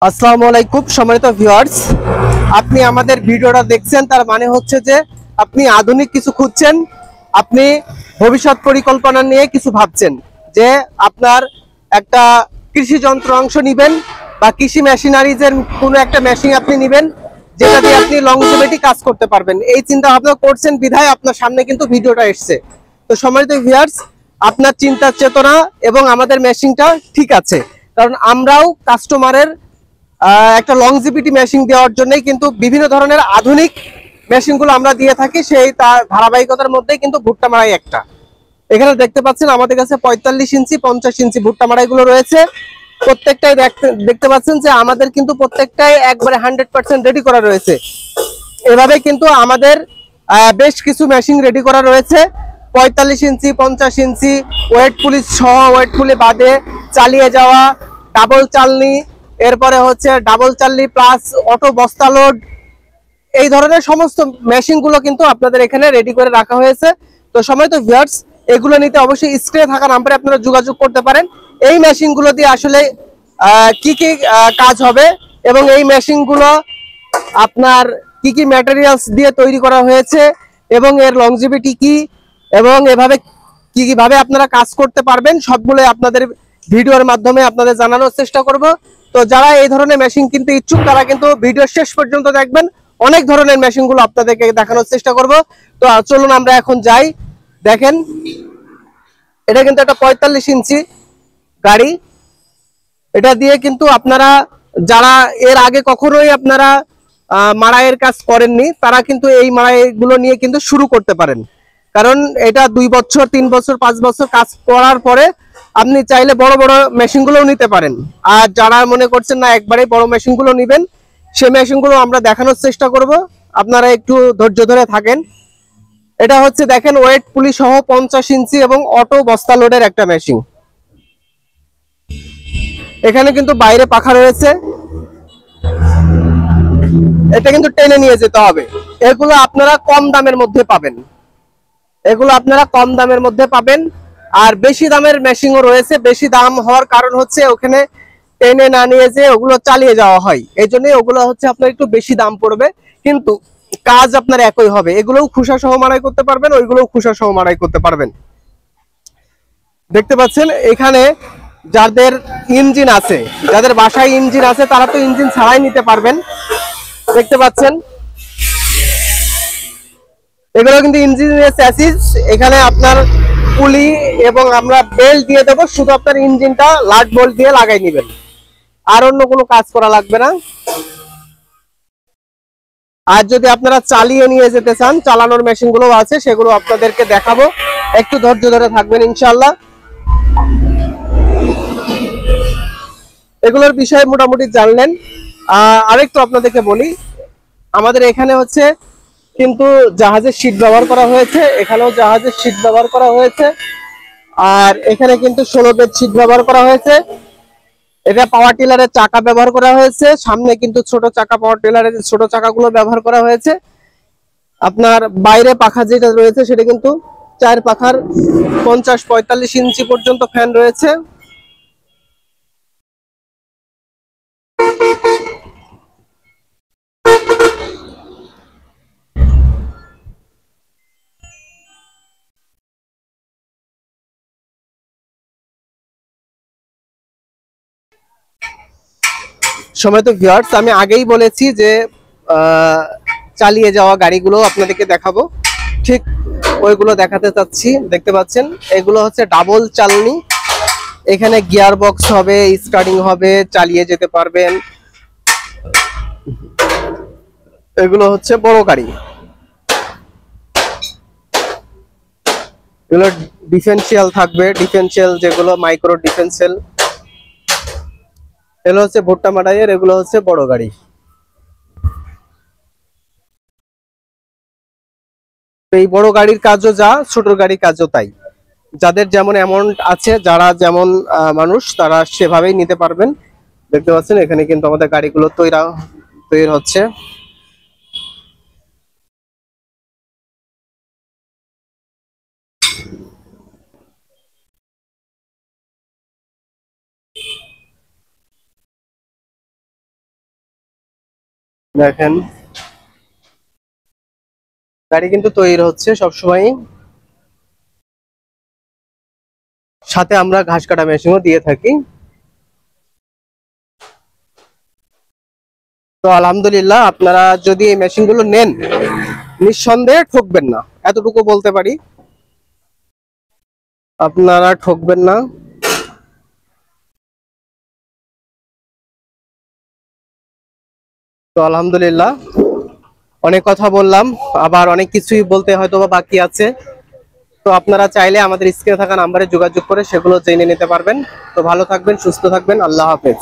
আসসালামু আলাইকুম সম্মানিত ভিউয়ার্স, আপনি আমাদের ভিডিওটা দেখছেন তার মানে হচ্ছে যে আপনি আধুনিক কিছু খুঁজছেন। আপনি ভবিষ্যৎ পরিকল্পনা নিয়ে কিছু ভাবছেন যে আপনার একটা কৃষি যন্ত্র অংশ নেবেন বা কৃষি মেশিনারিজের কোনো একটা মেশিন আপনি নেবেন, যেটা দিয়ে আপনি লংজিভিটি কাজ করতে পারবেন। এই চিন্তা ভাবনা করছেন বিধায় আপনার সামনে কিন্তু ভিডিওটা এসছে। তো সম্মানিত ভিউয়ার্স, আপনার চিন্তার চেতনা এবং আমাদের মেশিনটা ঠিক আছে, কারণ আমরাও কাস্টমারের একটা লংজিভিটি মেশিন দেওয়ার জন্যই কিন্তু বিভিন্ন ধরনের আধুনিক মেশিনগুলো আমরা দিয়ে থাকি। সেই তার ধারাবাহিকতার মধ্যে কিন্তু ভুট্টা মারাই একটা। এখানে দেখতে পাচ্ছেন আমাদের কাছে 45 ইঞ্চি 50 ইঞ্চি ভুট্টা মারাইগুলো রয়েছে। প্রত্যেকটাই দেখতে পাচ্ছেন যে আমাদের কিন্তু প্রত্যেকটাই একবারে 100% রেডি করা রয়েছে। এভাবে কিন্তু আমাদের বেশ কিছু মেশিন রেডি করা রয়েছে। 45 ইঞ্চি 50 ইঞ্চি ওয়েট পুলি সহ, ওয়েট পুলি বাদে চালিয়ে যাওয়া, ডাবল চালনি, এরপরে হচ্ছে ডাবল চালনি প্লাস অটো বস্তা লোড, এই ধরনের সমস্ত মেশিন গুলো কিন্তু আপনাদের এখানে রেডি করে রাখা হয়েছে। তো সময় তো ভিউয়ার্স, এগুলো নিতে অবশ্যই স্ক্রিনে থাকা নাম্বারে আপনারা যোগাযোগ করতে পারেন। এই মেশিন গুলো দিয়ে আসলে কি কি কাজ হবে এবং এই মেশিন গুলো আপনার কি কি ম্যাটেরিয়ালস দিয়ে তৈরি করা হয়েছে এবং এর লংজিভিটি কি এবং এভাবে কি কিভাবে আপনারা কাজ করতে পারবেন, সবগুলো আপনাদের ভিডিওর মাধ্যমে আপনাদের জানানোর চেষ্টা করব। তো যারা এই ধরনের মেশিন কিনতে ইচ্ছুক তারা কিন্তু ভিডিও শেষ পর্যন্ত দেখবেন। অনেক ধরনের মেশিনগুলো আপনাদেরকে দেখানোর চেষ্টা করব। তো চলুন আমরা এখন যাই। দেখেন, এটা কিন্তু একটা 45 ইঞ্চি গাড়ি। এটা দিয়ে কিন্তু আপনারা যারা এর আগে কখনোই আপনারা মাড়াইয়ের কাজ করেননি তারা কিন্তু এই মাড়াইগুলো নিয়ে কিন্তু শুরু করতে পারেন। কারণ এটা 2 বছর 3 বছর 5 বছর কাজ করার পরে আপনি চাইলে বড় বড় মেশিনগুলোও নিতে পারেন। আর যারা মনে করছেন না একবারে বড় মেশিনগুলো নেবেন, সেই মেশিনগুলো আমরা দেখানোর চেষ্টা করব, আপনারা একটু ধৈর্য ধরে থাকেন। এটা হচ্ছে দেখেন ওয়েট পুলি সহ 50 ইঞ্চি এবং অটো বস্তা লোডের একটা মেশিন। এখানে কিন্তু বাইরে পাখা রয়েছে, এটা কিন্তু টেনে নিয়ে যেতে হবে। এগুলো আপনারা কম দামের মধ্যে পাবেন, এগুলো আপনারা কম দামের মধ্যে পাবেন। আর বেশি দামের মেশিনও রয়েছে। বেশি দাম হওয়ার কারণ হচ্ছে ওখানে টেনে না নিয়ে যে ওগুলো চালিয়ে যাওয়া হয়, এই জন্য ওগুলো হচ্ছে আপনার একটু বেশি দাম পড়বে, কিন্তু কাজ আপনার একই হবে। এগুলোও খুসা সহ মাড়াই করতে পারবেন, ওইগুলোও খুসা সহ মাড়াই করতে পারবেন। দেখতে পাচ্ছেন এখানে যাদের ইঞ্জিন আছে, যাদের বাসায় ইঞ্জিন আছে তারা তো ইঞ্জিন ছাড়াই নিতে পারবেন। দেখতে পাচ্ছেন এগুলো কিন্তু ইঞ্জিনের চ্যাসিস। এখানে আপনার পুলি এবং আমরা বেল্ট দিয়ে দেবো, শুধু আপনার ইঞ্জিনটা লাট বোল্ট দিয়ে লাগাই নেবেন, আর অন্য কোনো কাজ করা লাগবে না। আর যদি আপনারা চালিয়ে নিয়ে যেতে চান, চালানোর মেশিন গুলো আছে, সেগুলো আপনাদেরকে দেখাবো। একটু ধৈর্য ধরে থাকবেন ইনশাআল্লাহ। এগুলোর বিষয়ে মোটামুটি জানলেন। আরেকটু আপনাদেরকে বলি, আমাদের এখানে হচ্ছে কিন্তু জাহাজের শীট ব্যবহার করা হয়েছে, এখানেও জাহাজের শীট ব্যবহার করা হয়েছে। আর এখানে কিন্তু 16 গেজ শীট ব্যবহার করা হয়েছে। এটা পাওয়ার টিলারের চাকা ব্যবহার করা হয়েছে, সামনে কিন্তু ছোট চাকা, পাওয়ার টিলারের ছোট চাকাগুলো ব্যবহার করা হয়েছে। আপনার বাইরে পাখা যেটা রয়েছে সেটা কিন্তু 4 পাখার 50-45 ইঞ্চি পর্যন্ত ফ্যান রয়েছে। সময় তো ভিউয়ার্স, আমি আগেই বলেছি যে চালিয়ে যাওয়া গাড়িগুলো আপনাদেরকে দেখাবো, ঠিক ওইগুলো দেখাতে চাচ্ছি। দেখতে পাচ্ছেন এগুলো হচ্ছে ডাবল চালনি, এখানে গিয়ার বক্স হবে, স্টার্টিং হবে, চালিয়ে যেতে পারবেন। এগুলো হচ্ছে বড় গাড়ি, এগুলো ডিফেন্সিয়াল থাকবে, ডিফেন্সিয়াল যেগুলো মাইক্রো ডিফেন্সিয়াল। এগুলো হচ্ছে ভুট্টা মাড়াইয়ের, এগুলো হচ্ছে বড় গাড়ি। এই বড় গাড়ির কাজও যা, ছোট গাড়ির কাজও তাই। যাদের যেমন অ্যামাউন্ট আছে, যারা যেমন মানুষ, তারা সেভাবেই নিতে পারবেন। দেখতে পাচ্ছেন এখানে কিন্তু আমাদের গাড়িগুলো তৈরি হচ্ছে। দেখেন গাড়ি কিন্তু তৈরি হচ্ছে সবসময়। সাথে আমরা ঘাস কাটা মেশিনও দিয়ে থাকি। তো আলহামদুলিল্লাহ, আপনারা যদি এই মেশিনগুলো নেন নিঃসন্দেহে ঠকবেন না, এতটুকু বলতে পারি, আপনারা ঠকবেন না। তো আলহামদুলিল্লাহ, অনেক কথা বললাম, আবার অনেক কিছুই বলতে হয়তো বা বাকি আছে। তো আপনারা চাইলে আমাদের স্ক্রিনে থাকা নাম্বারে যোগাযোগ করে সেগুলো জেনে নিতে পারবেন। তো ভালো থাকবেন, সুস্থ থাকবেন, আল্লাহ হাফেজ।